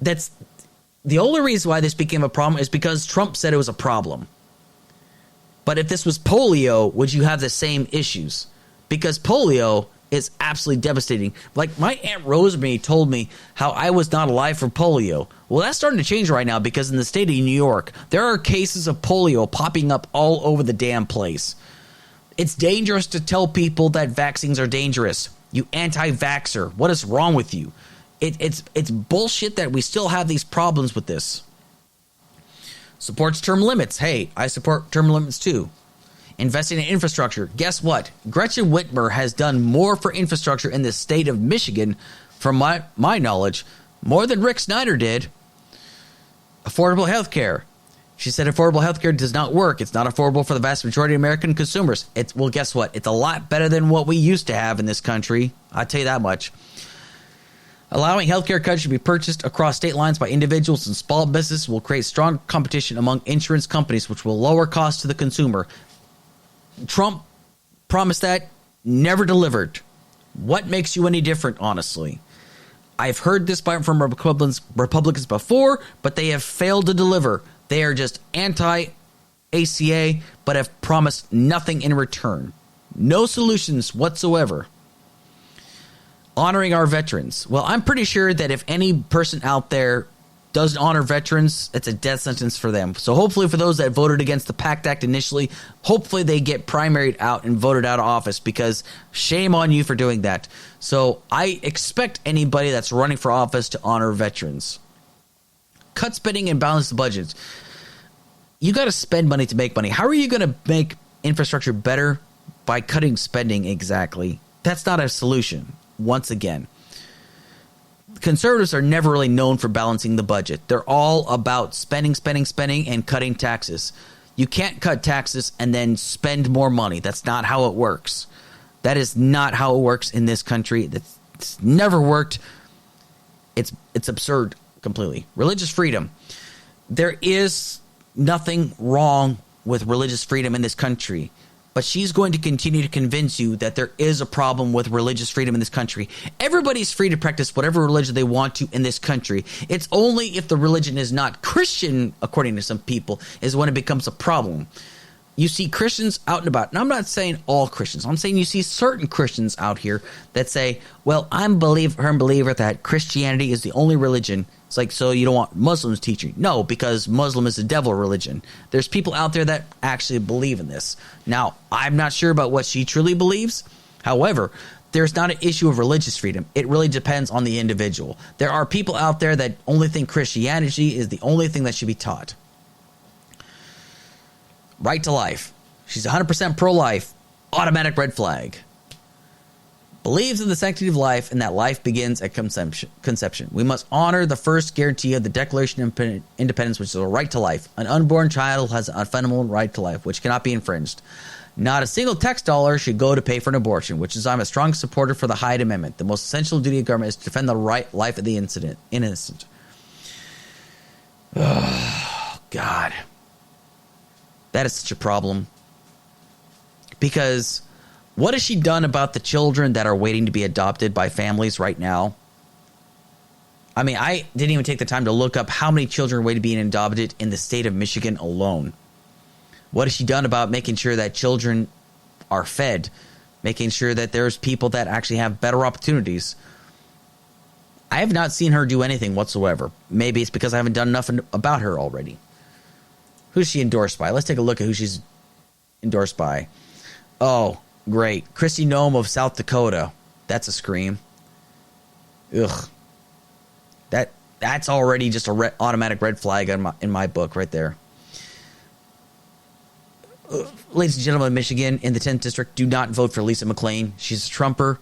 That's the only reason why this became a problem is because Trump said it was a problem. But if this was polio, would you have the same issues? Because polio is absolutely devastating. Like my Aunt Rosemary told me how I was not alive for polio. Well, that's starting to change right now because in the state of New York, there are cases of polio popping up all over the damn place. It's dangerous to tell people that vaccines are dangerous. You anti-vaxxer. What is wrong with you? It's bullshit that we still have these problems with this. Supports term limits. Hey, I support term limits too. Investing in infrastructure. Guess what? Gretchen Whitmer has done more for infrastructure in the state of Michigan, from my knowledge, more than Rick Snyder did. Affordable health care. She said affordable health care does not work. It's not affordable for the vast majority of American consumers. Well, guess what? It's a lot better than what we used to have in this country. I'll tell you that much. Allowing healthcare coverage to be purchased across state lines by individuals and small businesses will create strong competition among insurance companies, which will lower costs to the consumer. Trump promised that, never delivered. What makes you any different, honestly? I've heard this from Republicans before, but they have failed to deliver. They are just anti-ACA, but have promised nothing in return. No solutions whatsoever. Honoring our veterans. Well, I'm pretty sure that if any person out there doesn't honor veterans, it's a death sentence for them. So hopefully for those that voted against the Pact Act initially, hopefully they get primaried out and voted out of office, because shame on you for doing that. So I expect anybody that's running for office to honor veterans. Cut spending and balance the budget. You got to spend money to make money. How are you going to make infrastructure better? By cutting spending exactly. That's not a solution. Once again, conservatives are never really known for balancing the budget. They're all about spending, and cutting taxes. You can't cut taxes and then spend more money. That's not how it works. That is not how it works in this country. It's never worked. It's absurd completely. Religious freedom. There is nothing wrong with religious freedom in this country. But she's going to continue to convince you that there is a problem with religious freedom in this country. Everybody's free to practice whatever religion they want to in this country. It's only if the religion is not Christian, according to some people, is when it becomes a problem. You see Christians out and about. And I'm not saying all Christians. I'm saying you see certain Christians out here that say, well, I'm a firm believer that Christianity is the only religion. It's like, so you don't want Muslims teaching? No, because Muslim is the devil religion. There's people out there that actually believe in this. Now, I'm not sure about what she truly believes. However, there's not an issue of religious freedom. It really depends on the individual. There are people out there that only think Christianity is the only thing that should be taught. Right to life. She's 100% pro-life. Automatic red flag. Believes in the sanctity of life and that life begins at conception. We must honor the first guarantee of the Declaration of Independence, which is a right to life. An unborn child has a fundamental right to life, which cannot be infringed. Not a single tax dollar should go to pay for an abortion, which is I'm a strong supporter for the Hyde Amendment. The most essential duty of government is to defend the life of the innocent. Oh, God. That is such a problem. Because what has she done about the children that are waiting to be adopted by families right now? I mean, I didn't even take the time to look up how many children are waiting to be adopted in the state of Michigan alone. What has she done about making sure that children are fed? Making sure that there's people that actually have better opportunities? I have not seen her do anything whatsoever. Maybe it's because I haven't done enough about her already. Who's she endorsed by? Let's take a look at who she's endorsed by. Oh, great. Kristi Noem of South Dakota. That's a scream. Ugh. That's already just a automatic red flag in my book right there. Ladies and gentlemen of Michigan, in the 10th District, do not vote for Lisa McClain. She's a Trumper,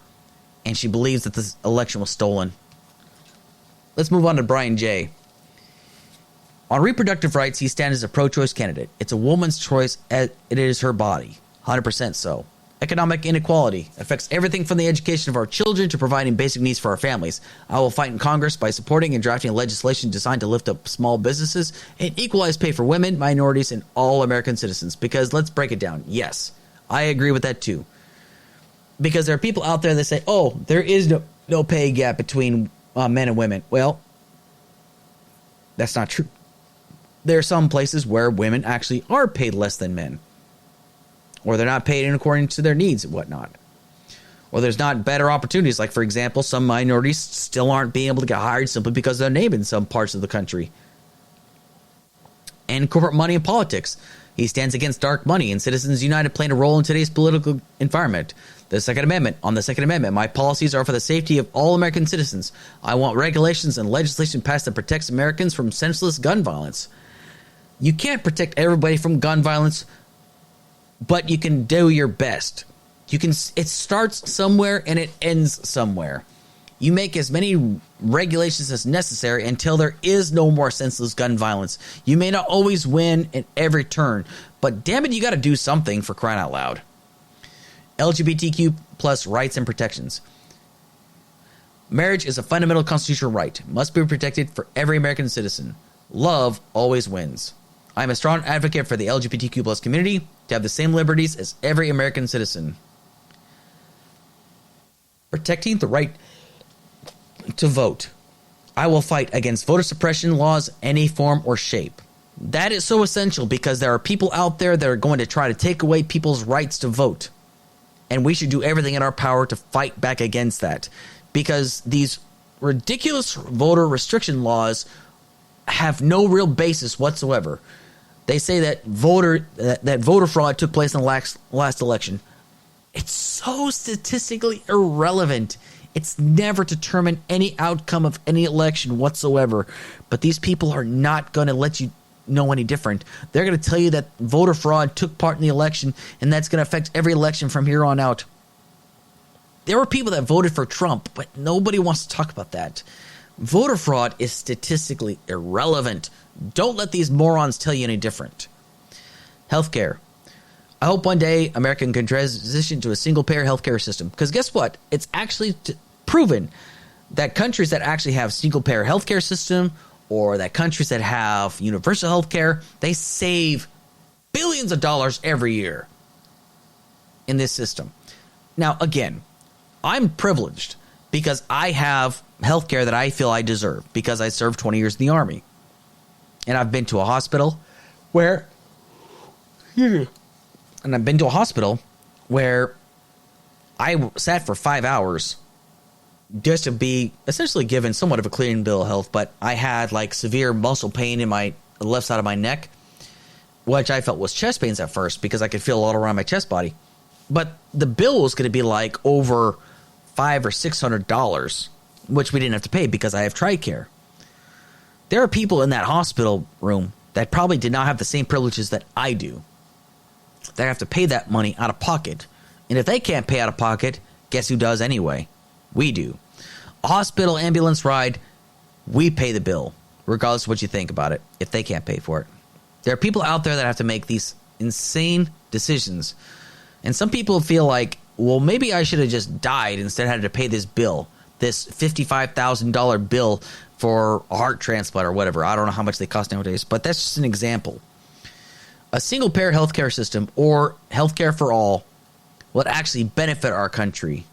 and she believes that this election was stolen. Let's move on to Brian Jaye. On reproductive rights, he stands as a pro-choice candidate. It's a woman's choice, as it is her body. 100% so. Economic inequality affects everything from the education of our children to providing basic needs for our families. I will fight in Congress by supporting and drafting legislation designed to lift up small businesses and equalize pay for women, minorities, and all American citizens. Because let's break it down. Yes, I agree with that too. Because there are people out there that say, oh, there is no pay gap between men and women. Well, that's not true. There are some places where women actually are paid less than men. Or they're not paid in according to their needs and whatnot. Or there's not better opportunities. Like, for example, some minorities still aren't being able to get hired simply because of their name in some parts of the country. And corporate money and politics. He stands against dark money, and Citizens United playing a role in today's political environment. The Second Amendment. On the Second Amendment, my policies are for the safety of all American citizens. I want regulations and legislation passed that protects Americans from senseless gun violence. You can't protect everybody from gun violence, but you can do your best. It starts somewhere and it ends somewhere. You make as many regulations as necessary until there is no more senseless gun violence. You may not always win at every turn, but damn it, you got to do something, for crying out loud. LGBTQ plus rights and protections. Marriage is a fundamental constitutional right. Must be protected for every American citizen. Love always wins. I am a strong advocate for the LGBTQ plus community to have the same liberties as every American citizen. Protecting the right to vote. I will fight against voter suppression laws, any form or shape. That is so essential because there are people out there that are going to try to take away people's rights to vote. And we should do everything in our power to fight back against that. Because these ridiculous voter restriction laws have no real basis whatsoever. They say that voter fraud took place in the last election. It's so statistically irrelevant. It's never determined any outcome of any election whatsoever. But these people are not going to let you know any different. They're going to tell you that voter fraud took part in the election, and that's going to affect every election from here on out. There were people that voted for Trump, but nobody wants to talk about that. Voter fraud is statistically irrelevant. Don't let these morons tell you any different. Healthcare. I hope one day America can transition to a single-payer healthcare system. Because guess what? It's actually proven that countries that actually have single-payer healthcare system, or that countries that have universal healthcare, they save billions of dollars every year in this system. Now, again, I'm privileged because I have healthcare that I feel I deserve because I served 20 years in the Army. And I've been to a hospital where I sat for 5 hours just to be essentially given somewhat of a clean bill of health, but I had like severe muscle pain in my left side of my neck, which I felt was chest pains at first because I could feel all around my chest body. But the bill was going to be like over $500 or $600, which we didn't have to pay because I have TRICARE. There are people in that hospital room that probably did not have the same privileges that I do. They have to pay that money out of pocket. And if they can't pay out of pocket, guess who does anyway? We do. A hospital ambulance ride, we pay the bill, regardless of what you think about it, if they can't pay for it. There are people out there that have to make these insane decisions. And some people feel like, well, maybe I should have just died instead of having to pay this bill, this $55,000 bill for a heart transplant or whatever. I don't know how much they cost nowadays, but that's just an example. A single-payer healthcare system or healthcare for all would actually benefit our country.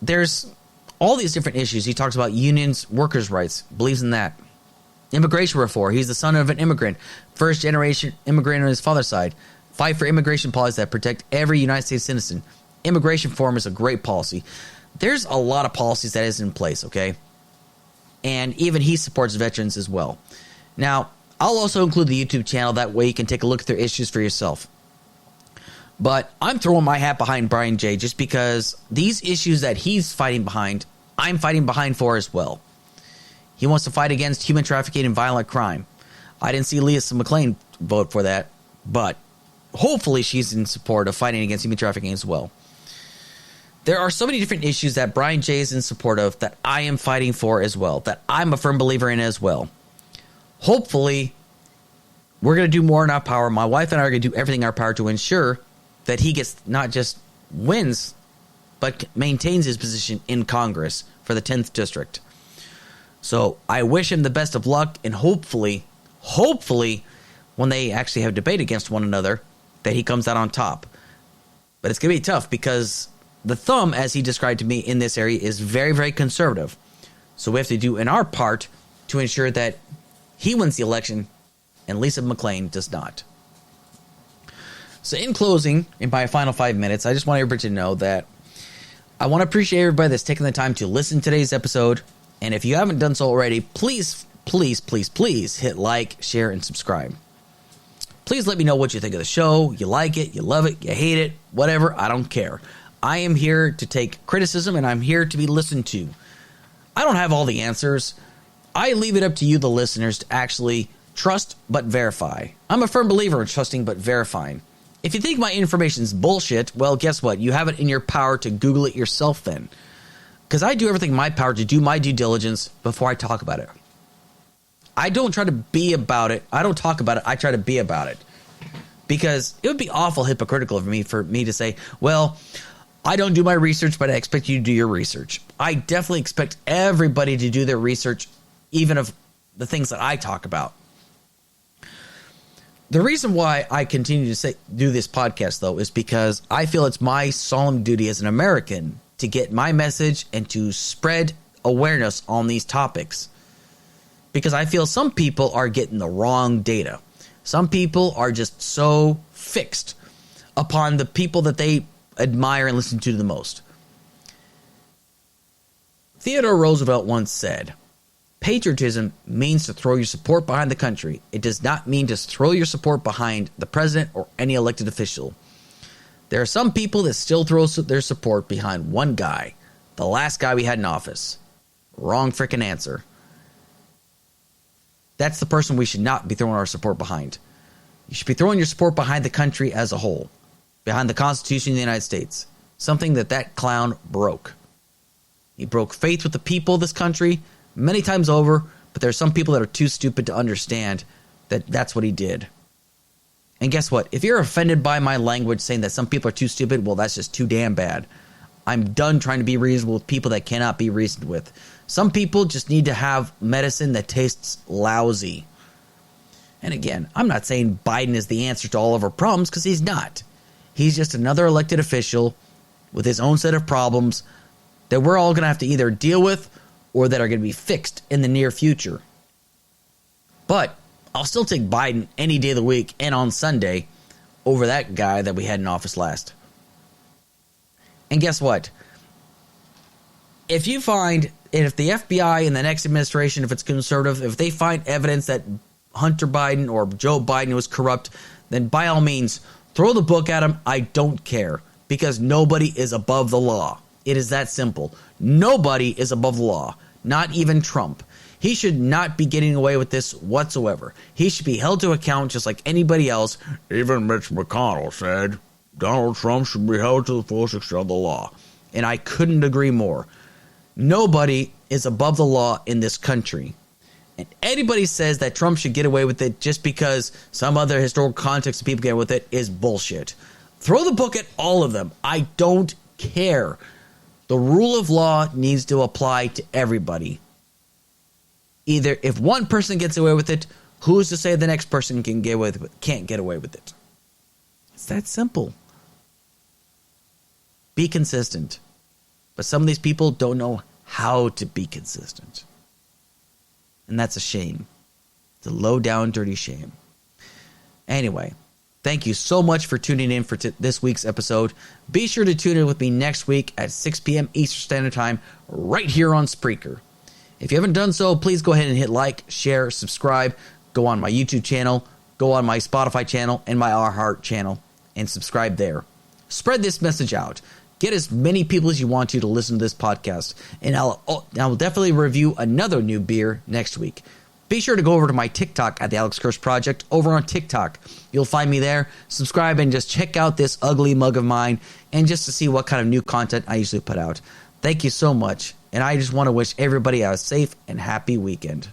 There's all these different issues. He talks about unions, workers' rights, believes in that. Immigration reform. He's the son of an immigrant, first-generation immigrant on his father's side. Fight for immigration policies that protect every United States citizen. Immigration reform is a great policy. There's a lot of policies that is in place, okay? And even he supports veterans as well. Now, I'll also include the YouTube channel. That way you can take a look at their issues for yourself. But I'm throwing my hat behind Brian Jaye just because these issues that he's fighting behind, I'm fighting behind for as well. He wants to fight against human trafficking and violent crime. I didn't see Lisa McClain vote for that, but hopefully she's in support of fighting against human trafficking as well. There are so many different issues that Brian Jaye is in support of that I am fighting for as well, that I'm a firm believer in as well. Hopefully, we're going to do more in our power. My wife and I are going to do everything in our power to ensure that he gets not just wins, but maintains his position in Congress for the 10th district. So I wish him the best of luck, and hopefully, when they actually have debate against one another, that he comes out on top. But it's going to be tough because the thumb, as he described to me in this area, is very, very conservative. So we have to do in our part to ensure that he wins the election and Lisa McClain does not. So in closing, in my final 5 minutes, I just want everybody to know that I want to appreciate everybody that's taking the time to listen to today's episode. And if you haven't done so already, please hit like, share, and subscribe. Please let me know what you think of the show. You like it, you love it, you hate it, whatever. I don't care. I am here to take criticism, and I'm here to be listened to. I don't have all the answers. I leave it up to you, the listeners, to actually trust but verify. I'm a firm believer in trusting but verifying. If you think my information is bullshit, well, guess what? You have it in your power to Google it yourself then. Because I do everything in my power to do my due diligence before I talk about it. I don't try to be about it. I don't talk about it. I try to be about it. Because it would be awful hypocritical for me to say, well, I don't do my research, but I expect you to do your research. I definitely expect everybody to do their research, even of the things that I talk about. The reason why I continue to do this podcast, though, is because I feel it's my solemn duty as an American to get my message and to spread awareness on these topics. Because I feel some people are getting the wrong data. Some people are just so fixed upon the people that they admire and listen to the most. Theodore Roosevelt once said, patriotism means to throw your support behind the country. It does not mean to throw your support behind the president or any elected official. There are some people that still throw their support behind one guy, the last guy we had in office. Wrong freaking answer. That's the person we should not be throwing our support behind. You should be throwing your support behind the country as a whole, behind the Constitution of the United States, something that clown broke. He broke faith with the people of this country many times over, but there are some people that are too stupid to understand that that's what he did. And guess what? If you're offended by my language saying that some people are too stupid, well, that's just too damn bad. I'm done trying to be reasonable with people that cannot be reasoned with. Some people just need to have medicine that tastes lousy. And again, I'm not saying Biden is the answer to all of our problems, because he's not. He's just another elected official with his own set of problems that we're all going to have to either deal with or that are going to be fixed in the near future. But I'll still take Biden any day of the week and on Sunday over that guy that we had in office last. And guess what? If you find, and if the FBI in the next administration, if it's conservative, if they find evidence that Hunter Biden or Joe Biden was corrupt, then by all means, throw the book at him. I don't care, because nobody is above the law. It is that simple. Nobody is above the law, not even Trump. He should not be getting away with this whatsoever. He should be held to account just like anybody else. Even Mitch McConnell said Donald Trump should be held to the fullest extent of the law. And I couldn't agree more. Nobody is above the law in this country. And anybody says that Trump should get away with it just because some other historical context of people get with it is bullshit. Throw the book at all of them. I don't care. The rule of law needs to apply to everybody. Either if one person gets away with it, who's to say the next person can't get away with it? It's that simple. Be consistent. But some of these people don't know how to be consistent. And that's a shame. It's a low down, dirty shame. Anyway, thank you so much for tuning in for this week's episode. Be sure to tune in with me next week at 6 p.m. Eastern Standard Time right here on Spreaker. If you haven't done so, please go ahead and hit like, share, subscribe. Go on my YouTube channel, go on my Spotify channel, and my iHeart channel, and subscribe there. Spread this message out. Get as many people as you want to listen to this podcast. And I'll definitely review another new beer next week. Be sure to go over to my TikTok at the Alex Kirsch Project over on TikTok. You'll find me there. Subscribe and just check out this ugly mug of mine, and just to see what kind of new content I usually put out. Thank you so much. And I just want to wish everybody a safe and happy weekend.